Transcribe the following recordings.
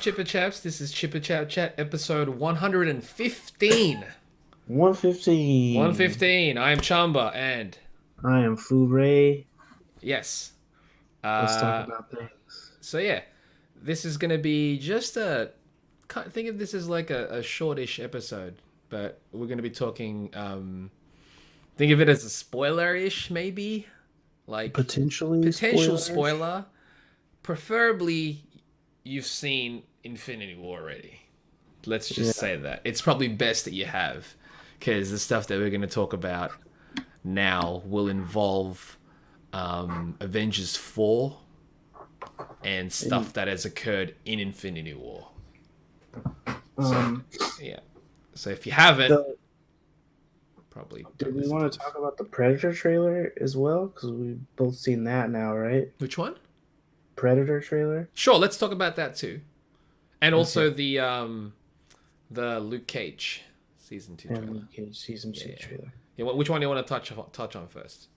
up, Chipper Chaps? This is Chipper Chap Chat episode 115. 115. 115. I am Chamba, and I am FooRay. yes. Let's talk Uh, about things. so yeah, this is gonna be just a. Think of this as like a shortish episode, but we're gonna be talking. Think of it as a spoiler-ish, maybe, like Potentially potential spoilers. spoiler. Preferably, you've seen Infinity War already. Let's just Yeah. say that. It's probably best that you have, because the stuff that we're going to talk about now will involve Avengers 4 and And, stuff that has occurred in Infinity War. So, um, yeah. So if you haven't, so probably did don't we listen to want to this. talk about the Predator trailer as well? Because we've both seen that now, right? Which one? Predator trailer? Sure, let's talk about that too. And Okay. also the Luke Cage season 2 And trailer. Luke Cage season Yeah, 2 yeah. trailer. Yeah, which one do you want to touch on first?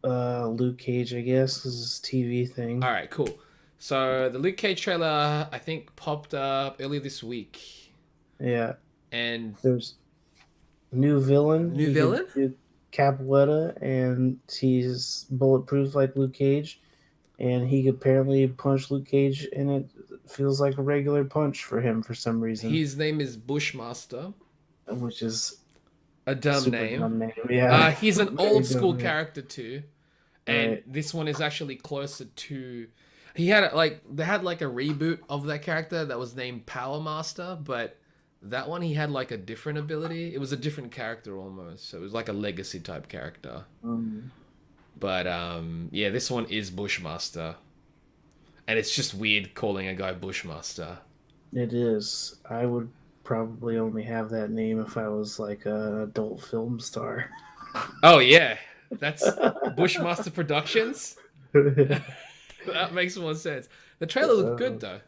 Luke Cage, I guess, is his TV All thing. right, cool. So the Luke Cage trailer, I think, popped up earlier this week, Yeah. and There's new villain. new He could villain. do Capoeira, and he's bulletproof like Luke Cage. And he could apparently punch Luke Cage, and it feels like a regular punch for him for some reason, His name is Bushmaster, which is a dumb super name. dumb name. Yeah, He's an very old school dumb name. character too, and Right. this one is actually closer to. He had like they had like a reboot of that character that was named Power Master, but that one he had like a different ability. It was a different character almost, so it was like a legacy type character. Um, But yeah, this one is Bushmaster, and it's just weird calling a guy Bushmaster. it is. I would probably only have that name if I was like an adult film star. Oh yeah, that's Bushmaster Productions. That makes more sense. The trailer looked Uh, good though.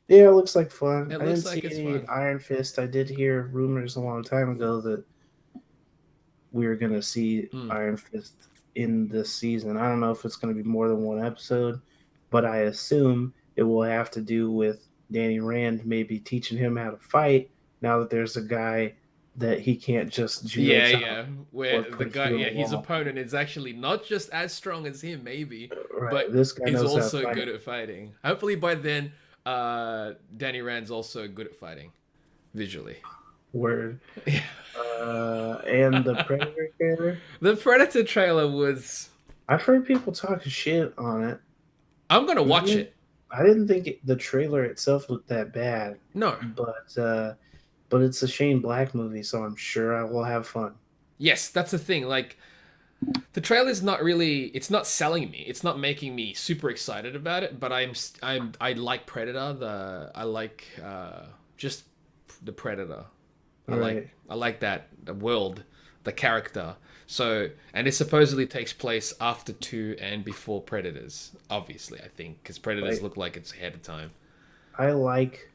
yeah, it looks like fun. It I looks didn't see like it's any fun. Iron Fist. I did hear rumors a long time ago that we were going to see Mm. Iron Fist in this season. I don't know if it's going to be more than one episode, but I assume it will have to do with Danny Rand maybe teaching him how to fight now that there's a guy that he can't just judo Yeah, chop yeah. or Where the push guy, through yeah, a his wall. opponent is actually not just as strong as him, maybe, Right. but This guy is knows how to also fight. good at fighting. Hopefully by then, Danny Rand's also good at fighting visually. Word. Yeah. And the Predator trailer. The Predator trailer was. I've heard people talking shit on it. I'm gonna And watch it. I didn't think the trailer itself looked that bad, No. but it's a Shane Black movie, so I'm sure I will have fun. Yes, that's the thing. Like, the trailer's not really. It's not selling me. It's not making me super excited about it. But I like Predator. I like just the Predator. Right. I like that the world, the character. So and it supposedly takes place after two and before Predators. Obviously, I think because Predators Like look like it's ahead of time. I like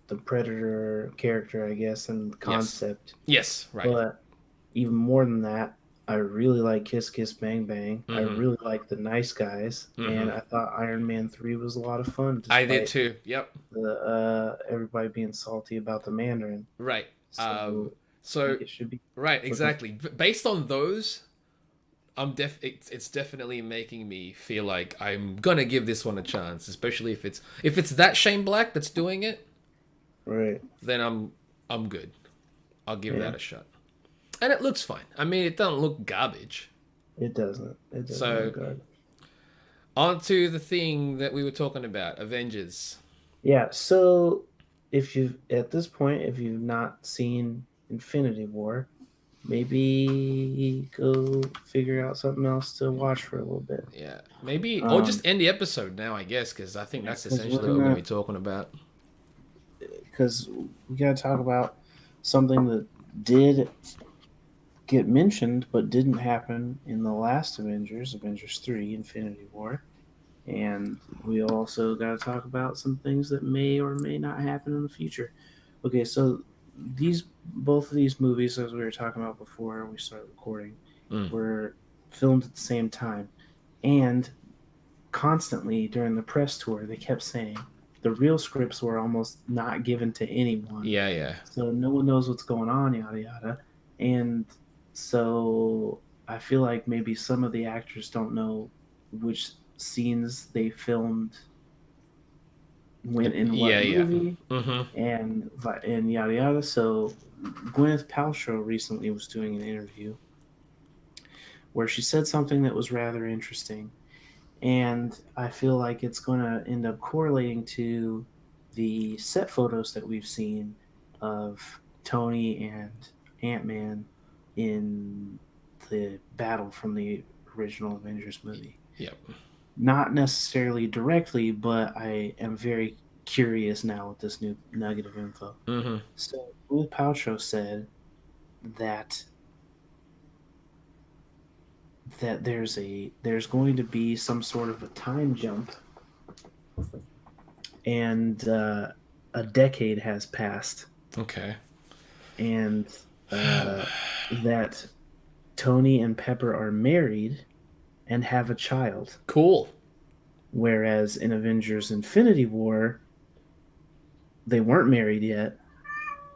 the Predator character, I guess, and Yes. concept, Yes. Right. but even more than that, I really like Kiss Kiss Bang Bang. I Mm-hmm. really like the Nice Guys, Mm-hmm. and I thought Iron Man 3 was a lot of fun I did despite too. Yep. the everybody being salty about the Mandarin. Right. So I So think it should be right. looking. Exactly. Based on those, it's definitely making me feel like I'm gonna give this one a chance, especially if it's that Shane Black that's doing it, Right. then I'm good. I'll give Yeah. that a shot. And it looks fine. I mean, it doesn't look garbage. It doesn't. It doesn't So look good. on to the thing that we were talking about, Avengers. Yeah. So if you've at this point, if you've not seen Infinity War, maybe go figure out something else to watch for a little bit. Yeah, maybe or Um, just end the episode now, I guess, because I think yeah, that's essentially what we're gonna be talking about. because we gotta talk about something that did get mentioned but didn't happen in the last Avengers, Avengers 3, Infinity War. And we also got to talk about some things that may or may not happen in the future. Okay, so these both of these movies, as we were talking about before we started recording, Mm. were filmed at the same time, and constantly during the press tour, they kept saying the real scripts were almost not given to anyone. Yeah, yeah. So no one knows what's going on, yada yada. And so I feel like maybe some of the actors don't know which scenes they filmed when in Yeah, what yeah. movie Mm-hmm. and yada yada. So Gwyneth Paltrow recently was doing an interview where she said something that was rather interesting, and I feel like it's going to end up correlating to the set photos that we've seen of Tony and Ant-Man in the battle from the original Avengers movie. Yep. Not necessarily directly, but I am very curious now with this new nugget of info. Mm-hmm. So, Gwyneth Paltrow said that there's going to be some sort of a time jump, and a decade has passed, Okay. and that Tony and Pepper are married and have a child. Cool. Whereas in Avengers Infinity War, they weren't married yet.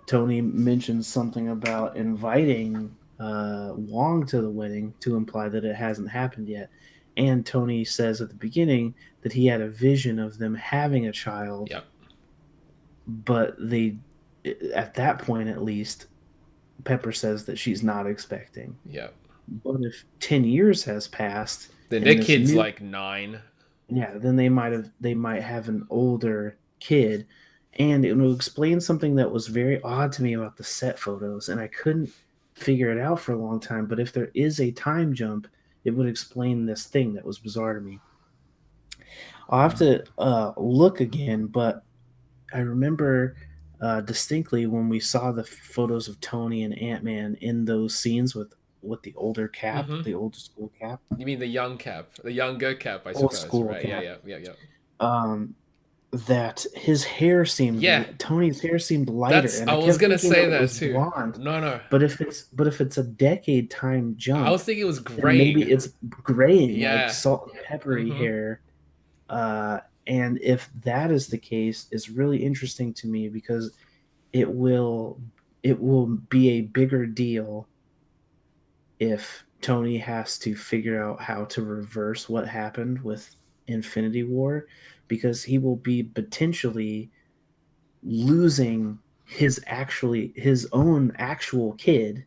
Tony mentions something about inviting Wong to the wedding to imply that it hasn't happened yet. And Tony says at the beginning that he had a vision of them having a child, Yep. but at that point at least, Pepper says that she's not expecting. Yep. But if 10 years has passed, Then and their this kid's new, like 9. yeah, then they might have an older kid, and it will explain something that was very odd to me about the set photos, and I couldn't figure it out for a long time. But if there is a time jump, it would explain this thing that was bizarre to me. I'll have to look again, but I remember distinctly when we saw the photos of Tony and Ant-Man in those scenes with the older Cap, Mm-hmm. the old school Cap, You mean the young Cap, the younger Cap, I old suppose, school right? Yeah, Cap. yeah, yeah, yeah. Um, that his hair Yeah, seemed Tony's hair seemed lighter, that's. and I I was kept gonna thinking say it that was too. blonde. No, no. But if it's a decade time I jump, was thinking it was then maybe graying. it's graying like Yeah. salt and peppery Mm-hmm. hair. And if that is the case, it's really interesting to me because it will it will be a bigger deal if Tony has to figure out how to reverse what happened with Infinity War, because he will be potentially losing his own actual kid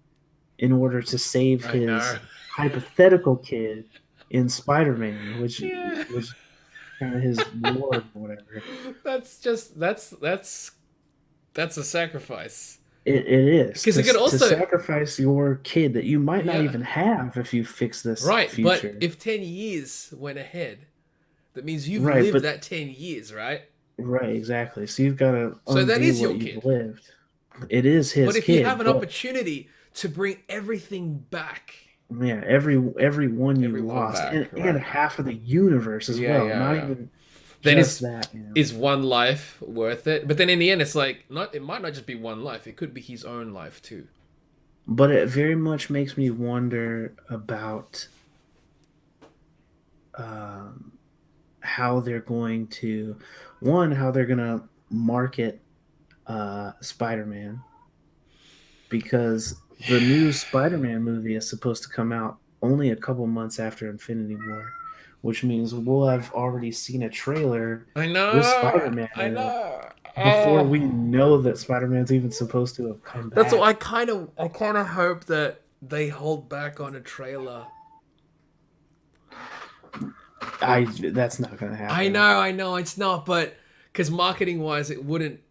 in order to save I know. his hypothetical kid in Spider-Man, which Yeah. was kind of his ward or whatever. That's just that's a sacrifice. It is Because it could to also sacrifice your kid that you might not yeah. even have if you fix this Right, but future. if 10 years went ahead, that means you've Right, lived but that 10 years, right? right, exactly. So you've got to So that undo is your what you've kid. lived. It is But his if you have kid, an but opportunity to bring everything back, yeah, every one you everyone lost, back, and right? half of the universe as Yeah, well. yeah, Not yeah. even Then just that. is one life worth it? But then in the end, it's like not. It might not just be one life. It could be his own life too. But it very much makes me wonder about um, how they're going to how they're going to market Spider-Man, because the new Spider-Man movie is supposed to come out only a couple months after Infinity War, which means we'll have already seen a trailer I with know. Spider-Man I in it know. before Oh, we know that Spider-Man's even supposed to have come that's what back. I kind of hope that they hold back on a trailer. That's not going to I happen. know, I know, it's not, but because marketing wise, it wouldn't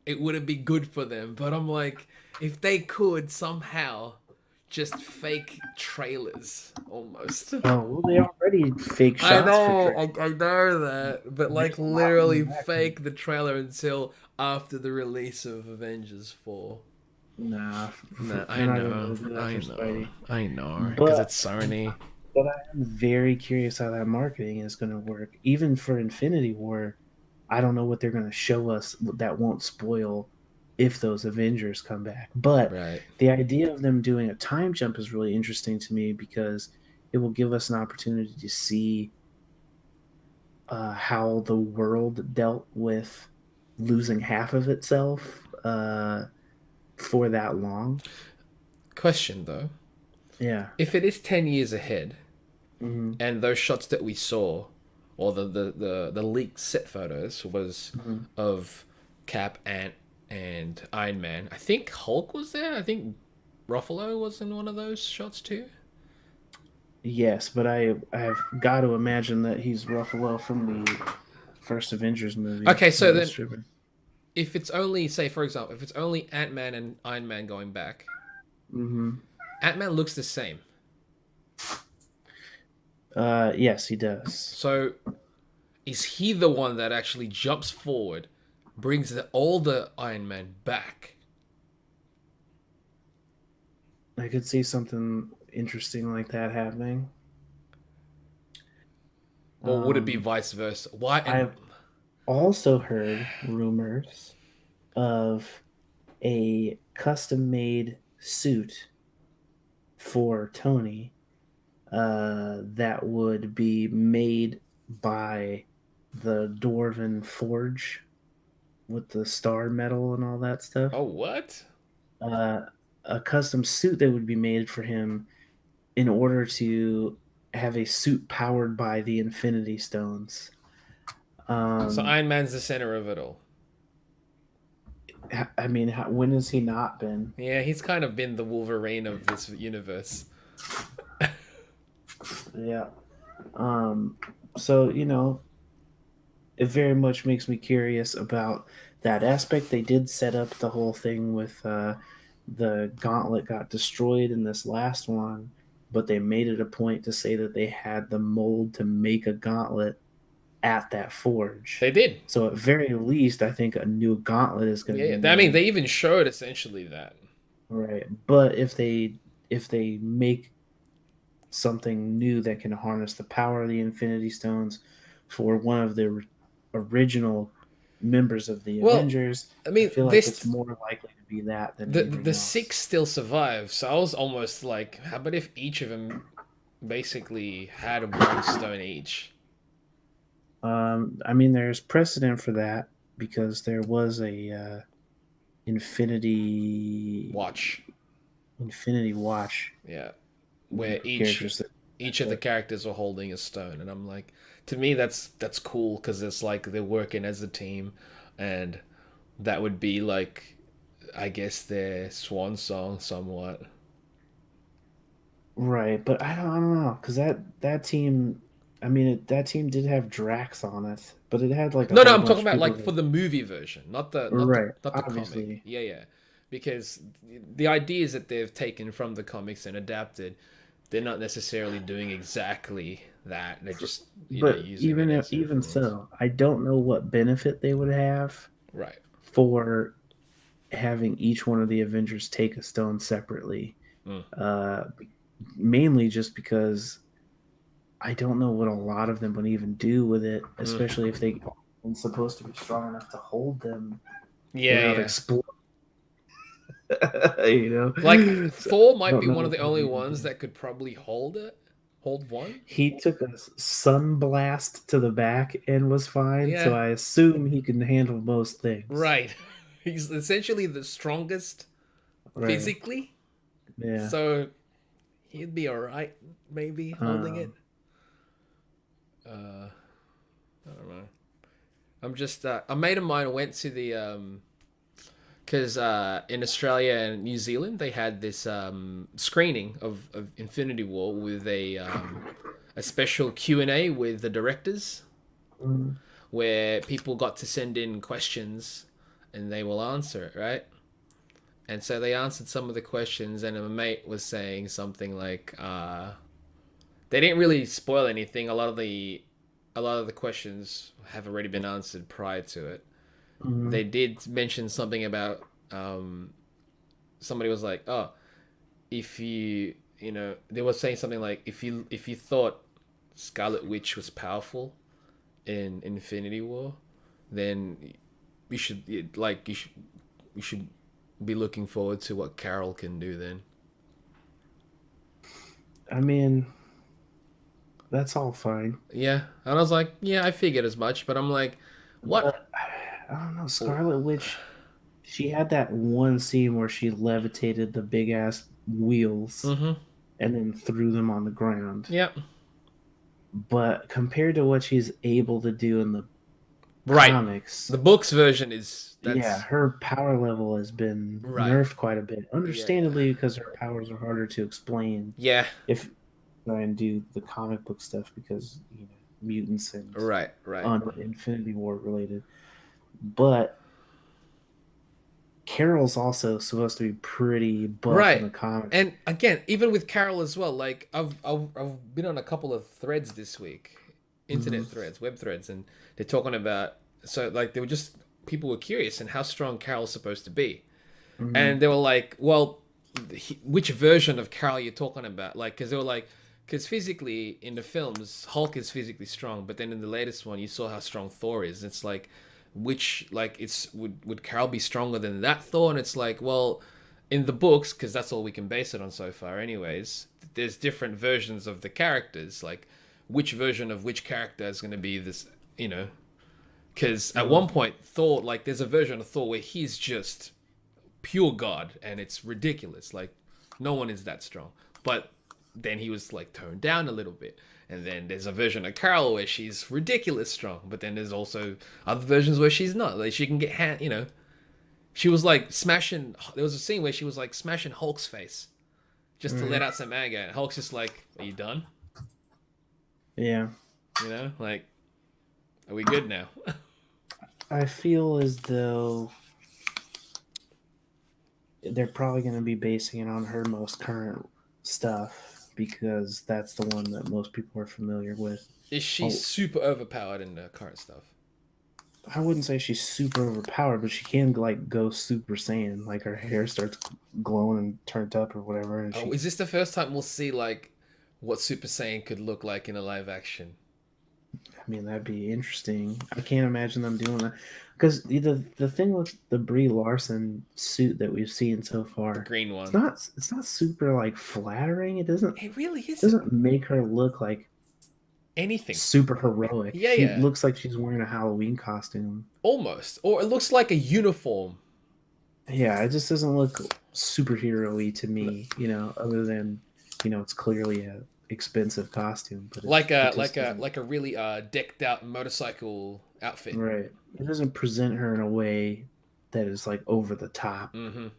be good for them. But I'm like, if they could somehow just fake trailers almost. Oh, well, they already fake I shots for know, trailers. I know that, but like There's a lot literally coming back. fake the trailer until after the release of Avengers 4. Nah, Nah, they're I not gonna be able know, to do that I for know, Spidey. I know, because But it's Sony. but I am very curious how that marketing is going to work. Even for Infinity War, I don't know what they're going to show us that won't spoil if those Avengers come back. But Right. the idea of them doing a time jump is really interesting to me because it will give us an opportunity to see how the world dealt with losing half of itself for that long. Question though, Yeah. if it is 10 years ahead, Hmm. and those shots that we saw, or the leaked set photos was Hmm. of Cap, Ant, and Iron Man. I think Hulk was there. I think Ruffalo was in one of those shots too. Yes, but I've got to imagine that he's Ruffalo from the first Avengers movie Okay, that so was then stripping. if it's only, say for example, if it's only Ant Man and Iron Man going back, Hmm. Ant Man looks the same. Yes, he does. So is he the one that actually jumps forward, brings the older Iron Man back? I could see something interesting like that happening. Or would it be Um, vice versa? Why? And I've also heard rumors of a custom made suit for Tony that would be made by the Dwarven Forge with the star metal and all that stuff. oh, what? Uh, a custom suit that would be made for him in order to have a suit powered by the Infinity Stones. So Um, Iron Man's the center of it all. I mean, when has he not been? Yeah, he's kind of been the Wolverine of this universe. Yeah. Um, so, it very much makes me curious about that aspect. They did set up the whole thing with the gauntlet got destroyed in this last one, but they made it a point to say that they had the mold to make a gauntlet at that forge. They did. So at very least, I think a new gauntlet is going to be I mean, made. they even showed essentially that. Right. But if they make something new that can harness the power of the Infinity Stones for one of the original members of the Well, Avengers, I I mean, feel like it's more likely to be that than the anything else. six still survive. So I was almost like, how about if each of them basically had one stone each? I mean, there's precedent for that because there was a Infinity Watch. Infinity Watch Yeah, group where of characters that each of the characters are holding a stone, and I'm like, to me, that's cool because it's like they're working as a team, and that would be like, I guess their swan song somewhat. right, but I don't know because that team, I mean, that team did have Drax on it, but it had like a No, no, whole I'm talking bunch of about people like for that, the movie version, right, not the comic. obviously, Yeah, yeah, because the ideas that they've taken from the comics and adapted, they're not necessarily doing exactly that. They're just but using it as even influence. so, I don't know what benefit they would have Right. for having each one of the Avengers take a stone separately. Mm. Uh, Mainly just because I don't know what a lot of them would even do with it, Mm. especially if they aren't supposed to be strong enough to hold them Yeah, without yeah. exploding. Like So Thor I might don't be know one of what the they would only even ones do. that could probably hold it. Hold one. He took a sunblast to the back and was fine, so Yeah. I assume he can handle most things. Right. He's essentially the strongest Right. physically, Yeah. so he'd be alright, maybe holding it. Um, Uh, I don't know. I'm just a mate of mine went to the because in Australia and New Zealand they had this screening of Infinity War with a special Q&A with the directors mm, where people got to send in questions and they will answer it, right? And so they answered some of the questions, and a mate was saying something like, they didn't really spoil anything. A lot of the questions have already been answered prior to it. mm, They did mention something about somebody was like, oh, if they were saying something like, if you thought Scarlet Witch was powerful in Infinity War, then you should you should be looking forward to what Carol can do then. I mean, that's all fine. Yeah, and I was like, yeah, I figured as much, but I'm like, what? But I don't know, Oh, Scarlet Witch. She had that one scene where she levitated the big ass wheels mm-hmm. and then threw them on the ground. Yep. But compared to what she's able to do in the Right. comics, The books version is yeah, that's her power level has been right. nerfed quite a bit. Yeah. Understandably, because her powers are harder to explain Yeah. if you try and do the comic book stuff because mutants and Right. Right. Infinity War related. But Carol's also supposed to be pretty buff in Right. the comics. And again, even with Carol as well, like I've been on a couple of threads this week, Hmm. internet threads, web threads, and they're talking about so like they were just people were curious and how strong Carol's supposed to be, Hmm. and they were like, well, which version of Carol you're talking about? Like, because they were like, because physically in the films, Hulk is physically strong, but then in the latest one, you saw how strong Thor is. It's like, which like it's would Carol be stronger than that Thor? And it's like, well, in the books, because that's all we can base it on so far, anyways. There's different versions of the characters, like which version of which character is going to be this, you know? Because at one point, Thor, like, there's a version of Thor where he's just pure god and it's ridiculous, like no one is that strong, but then he was like toned down a little bit, and then there's a version of Carol where she's ridiculous strong, but then there's also other versions where she's not, like she can get she was like smashing, there was a scene where she was like smashing Hulk's face just to let Right. out some anger, and Hulk's just like, are you done? Yeah. Like, are we good now? I feel as though they're probably going to be basing it on her most current stuff because that's the one that most people are familiar with. Is she Oh, super overpowered in the current stuff? I wouldn't say she's super overpowered, but she can like go Super Saiyan. Like her hair starts glowing and turned up or whatever, and Oh, she. is this the first time we'll see like what Super Saiyan could look like in a live action? I mean, that'd be interesting. I can't imagine them doing that because the thing with the Brie Larson suit that we've seen so The far, green it's one. not super like flattering. It It really isn't doesn't make her look like anything. super heroic. Yeah, She yeah, looks like she's wearing a Halloween costume. almost. Or it looks like a uniform, Yeah, it just doesn't look superhero-y to me, other than, it's clearly a expensive costume, but like it a just doesn't like a really decked out motorcycle outfit. right. It doesn't present her in a way that is like over the top Mm-hmm. or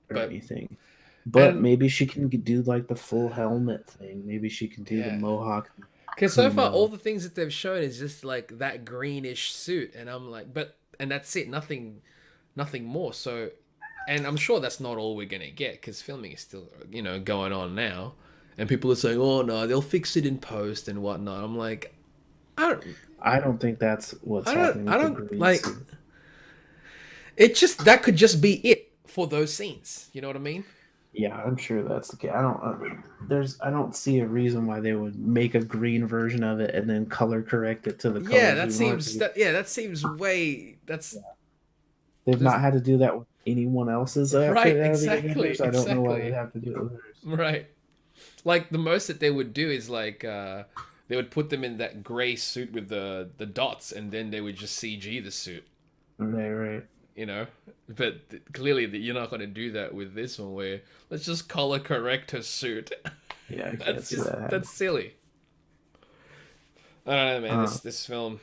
But anything. But and maybe she can do like the full helmet thing. Maybe she can do the yeah, mohawk because so far all Kumo. the things that they've shown is just like that greenish suit, and I'm like, but and that's it, nothing more. So, and I'm sure that's not all we're gonna get because filming is still going on now, and people are saying, oh no, they'll fix it in post and whatnot. I'm like, I don't, I don't think that's what's happening I with the don't green like. suit. It just that could just be it for those scenes. You know what I mean? Yeah, I'm sure that's the case. I don't see a reason why they would make a green version of it and then color correct it to the Yeah, colors we want it to be. that seems way that's They've there's not had to do that with anyone else's right, outfit out of the exactly, Avengers. I don't know why they exactly. have to do it with hers. Right. Like the most that they would do is like they would put them in that gray suit with the dots, and then they would just CG the suit, Right, right. you know. But clearly that you're not going to do that with this one, where let's just color correct her suit. Yeah, I can't That's see just that happening. that's silly. I don't know, man. Uh, This film.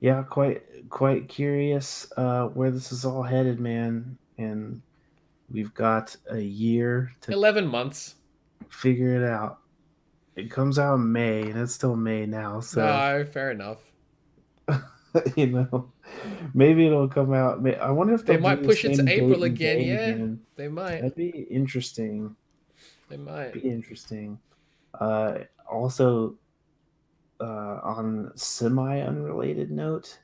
yeah, quite curious where this is all headed, man. And we've got a year to 11 months. figure it out. It comes out in May, and it's still May now, so No, fair enough. you know, maybe it'll come out. I wonder if They they'll do might the push it to same date April and again. day Yeah, again. they might. That'd be interesting. They might. Be interesting. Also, on semi unrelated note,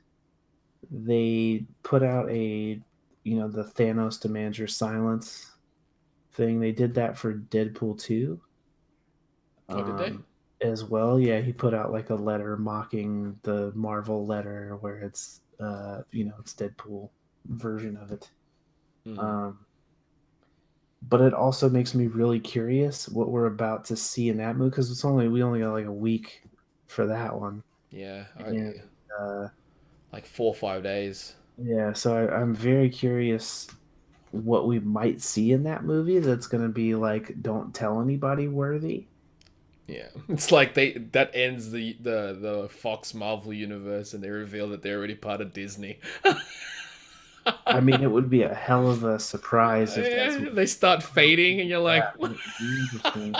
they put out the Thanos demands your silence thing. They did that for Deadpool 2 Oh, did they? as well. Yeah, he put out like a letter mocking the Marvel letter where it's Deadpool version of it. Hmm. Um, but it also makes me really curious what we're about to see in that movie because we only got like a week for that one. Yeah. And uh, like 4 or 5 days. Yeah, so I'm very curious what we might see in that movie that's going to be like don't tell anybody worthy. Yeah, it's like that ends the Fox Marvel universe, and they reveal that they're already part of Disney. I mean, it would be a hell of a surprise if that's Yeah, they start fading, and you're like, that. It'd be interesting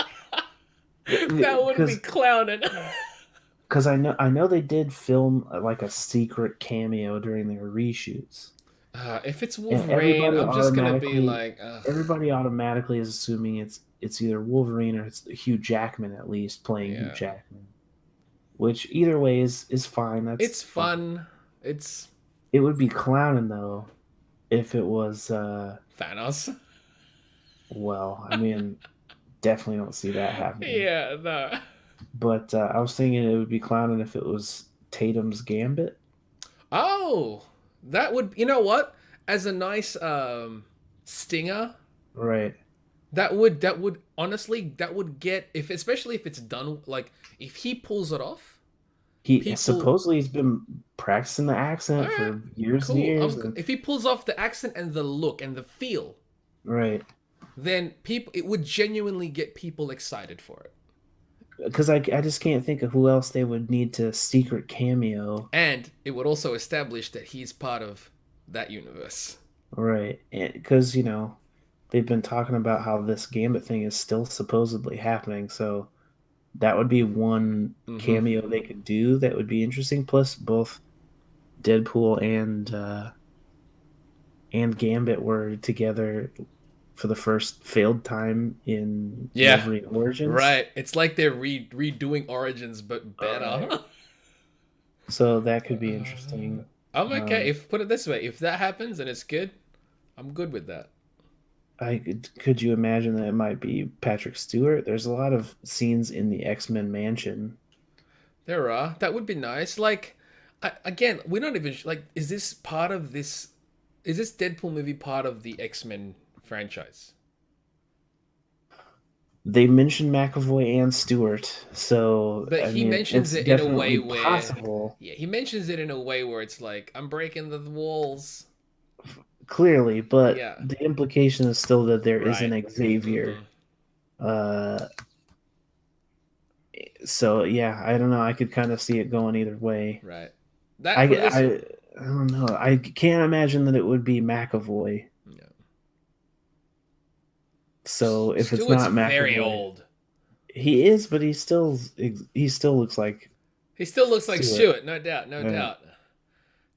that would be because clowning. I know they did film like a secret cameo during their reshoots, If it's and Wolverine, I'm just gonna be like, ugh. everybody automatically is assuming it's either Wolverine or it's Hugh Jackman at least playing Hugh Yeah, Jackman, which either way is fine. That's it's fine. fun. It's It would be clowning though if it was Thanos. well, I mean, definitely don't see that happening. Yeah, no. But I was thinking it would be clowning if it was Tatum's Gambit. Oh, that would. You know what? As a nice stinger, Right. that would honestly that would get, if especially if it's done like, if he pulls it off, He people. supposedly he's been practicing the All accent right, for years and cool. years, and If he pulls off the accent and the look and the feel, right. then people it would genuinely get people excited for it, Because I just can't think of who else they would need to secret cameo. and it would also establish that he's part of that universe. Right. Because, they've been talking about how this Gambit thing is still supposedly happening. So that would be one Mm-hmm. cameo they could do that would be interesting. Plus, both Deadpool and Gambit were together for the first failed time in Yeah, Wolverine Origins. right. It's like they're redoing Origins, but All right. better. So that could be interesting. I'm okay. Um, If put it this way, if that happens and it's good, I'm good with that. could you imagine that it might be Patrick Stewart? There's a lot of scenes in the X-Men mansion. There are. That would be nice. Like, again, we're not even like. Is this part of this? Is this Deadpool movie part of the X-Men franchise? They mentioned McAvoy and Stewart, so But I he mean mentions it's it in a way definitely where, possible. yeah, he mentions it in a way where it's like, I'm breaking the walls. Clearly, but Yeah. the implication is still that there is Right. an Xavier. Mm-hmm. Uh, so yeah, I don't know. I could kind of see it going either way. Right. I, That put it this. I, I don't know. I can't imagine that it would be McAvoy. Yeah. So if it's Stewart's not very McAvoy, old. he is, but he still looks like He still looks like Stewart. Stewart, no doubt, no Right. doubt.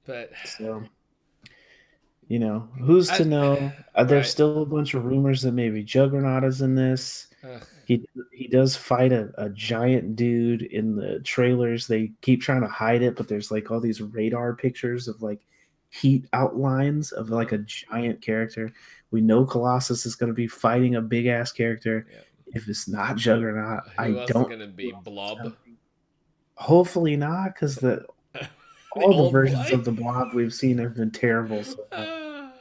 But So who's to I, know? There's right. still a bunch of rumors that maybe Juggernaut is in this. Ugh. He does fight a giant dude in the trailers. They keep trying to hide it, but there's like all these radar pictures of like heat outlines of like a giant character. We know Colossus is going to be fighting a big ass character. Yeah. If it's not Juggernaut, I Who else is don't. gonna be Blob? Hopefully not, because The all the old versions boy. of the Blob we've seen have been terrible so far. Uh,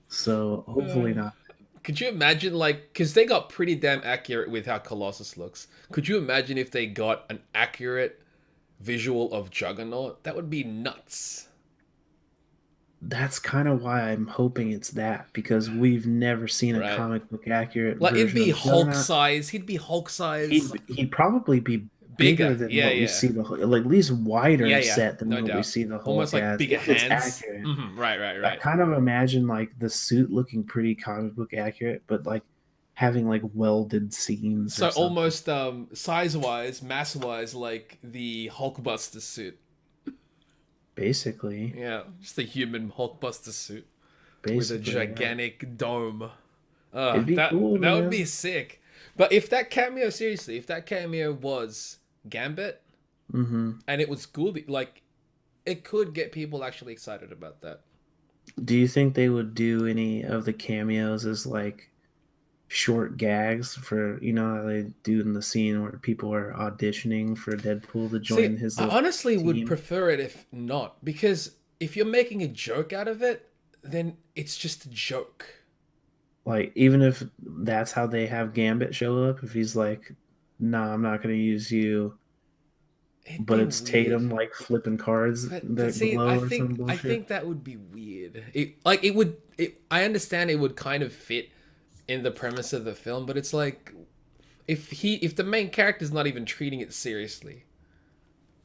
So uh, hopefully not. could you imagine, like, because they got pretty damn accurate with how Colossus looks. Could you imagine if they got an accurate visual of Juggernaut? That would be nuts. That's kind of why I'm hoping it's that because we've never seen a Right. comic book accurate Like, it'd version be of Hulk Juggernaut. size. He'd be Hulk size. He'd probably be bigger Bigger. than Yeah, what we yeah. see like at least Yeah, wider yeah. set than No what we doubt. see the Almost Hulk like as bigger if it's hands. accurate. Right, right, I right. kind of imagine like the suit looking pretty comic book accurate, but like having like welded seams or So something. almost size wise, mass wise, like the Hulkbuster suit. Basically, Yeah, just a human Hulkbuster suit with a basically, yeah. gigantic dome. It'd be That cool, that would man. be sick. But if that cameo, seriously, if that cameo was Gambit Hmm. and it was Scooby, like, it could get people actually excited about that. Do you think they would do any of the cameos as like short gags for how they do in the scene where people are auditioning for Deadpool to See, join his I little honestly would team? prefer it if not, because if you're making a joke out of it, then it's just a joke. Like even if that's how they have Gambit show up, if he's like, "No, I'm not going to use you," It'd but be it's weird. Tatum like flipping cards But that see, glow or some I bullshit. think that would be weird. It would. I understand it would kind of fit in the premise of the film, but it's like if the main character's not even treating it seriously,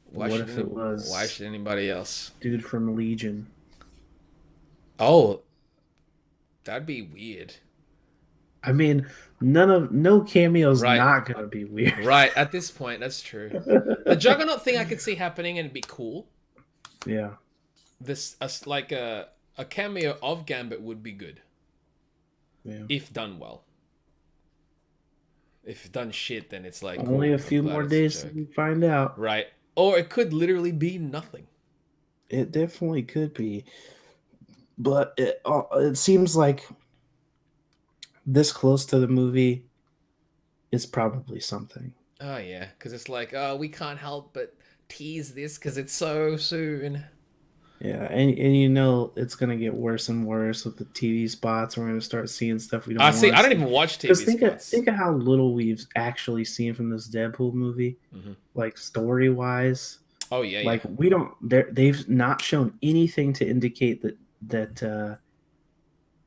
What if it why was should anybody else? dude from Legion? Oh, that'd be weird. I mean, no cameo's Right, not gonna be weird. right. At this point, that's true. The Juggernaut thing I could see happening and it'd be cool. Yeah, This like a cameo of Gambit would be good yeah. if done well. If done shit, then it's like Only cool. a I'm few glad more it's a days joke. to find out. Right. Or it could literally be nothing. It definitely could be, but it seems like this close to the movie is probably something. Oh yeah, because it's like, oh, we can't help but tease this because it's so soon. Yeah, and you know it's gonna get worse and worse with the TV spots. We're gonna start seeing stuff we I don't see. want I to don't see. even watch Because TV spots. think of how little we've actually seen from this Deadpool movie, Hmm. like story wise. Oh yeah, yeah. Like we don't, they've not shown anything to indicate that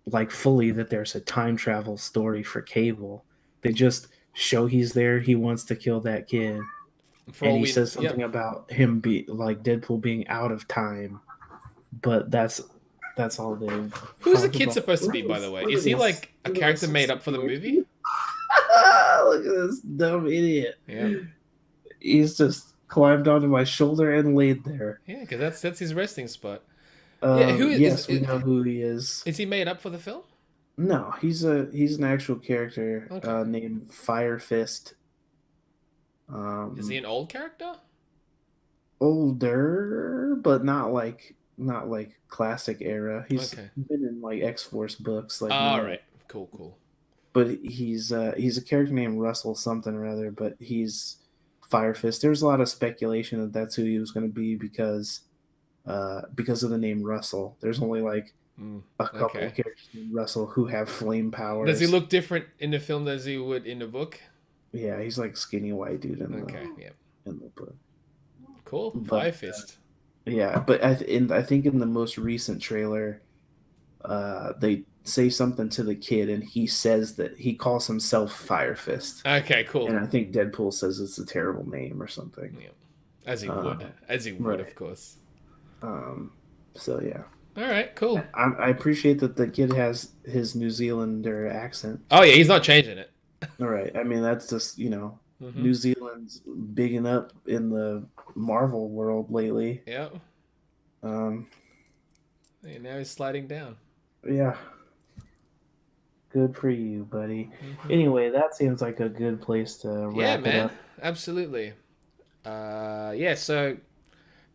like fully that there's a time travel story for Cable. They just show he's there. He wants to kill that kid, For and all he we, says yep. something about him be like Deadpool being out of time. But that's all they've Who's the talked kid about. supposed to be, by the way? Look Is at he this. like a Look at character this made up for the movie? Look at this dumb idiot. Yeah, He's just climbed onto my shoulder and laid there. yeah, because that's his resting spot. Yeah, who Yes, we know who he is. is he made up for the film? No, he's an actual character Okay, named Fire Fist. is he Um, an old character? older, but not like classic era. He's Okay, been in like X Force books, like all more. right, cool, cool. But he's a character named Russell something or other. But he's Fire Fist. There's a lot of speculation that that's who he was going to be because of the name Russell. There's only like Mm, a couple okay. of characters named Russell who have flame Does he powers. look different in the film as he would in the book? Yeah, he's like skinny white dude Okay, yeah, in the book. cool. But Fire Fist. yeah, but I think in the most recent trailer, they say something to the kid, and he says that he calls himself Fire Fist, Okay, and cool. I think Deadpool says it's a terrible name or something. Yeah, Uh, as he would, of right. course. Um, so yeah, All right, cool. I appreciate that the kid has his New Zealander accent. Oh yeah, he's not changing it. All right, I mean that's just Hmm. New Zealand's bigging up in the Marvel world lately. Yeah. Um, And now he's sliding down. yeah, good for you, buddy. Hmm. Anyway, that seems like a good place to Yeah, wrap it man. up. Absolutely. Yeah. So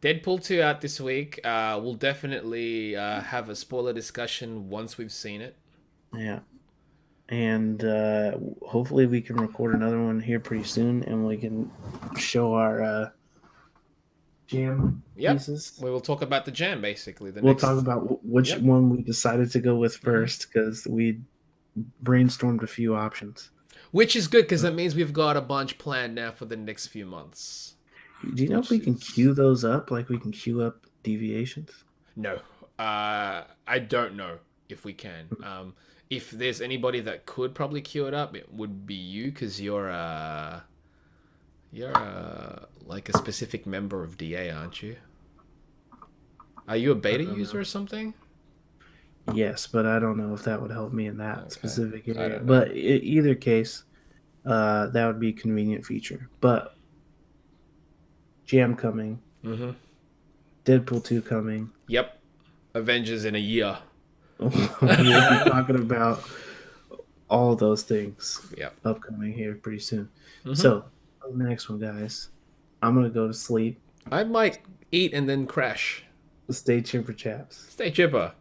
Deadpool 2 out this week. We'll definitely have a spoiler discussion once we've seen it. Yeah. And hopefully we can record another one here pretty soon and we can show our jam Yep. pieces. We will talk about the jam basically. We'll talk about which Yep. one we decided to go with Hmm. first because we brainstormed a few options. Which is good because that means we've got a bunch planned now for the next few months. Do you know if Which we can is queue those up? Like we can queue up deviations? no. I don't know if we can. If there's anybody that could probably queue it up, it would be you because you're like a specific member of DA, aren't you? Are you a beta user or something? Yes, but I don't know if that would help me in that Okay, specific I area. don't know. But either case, that would be a convenient feature. But Jam coming, Mm-hmm. Deadpool 2 coming. Yep. Avengers in a year. We'll be talking about all those things Yep. upcoming here pretty soon. Mm-hmm. So, on the next one, guys, I'm going to go to sleep. I might eat and then crash. Stay tuned for chaps. Stay chipper.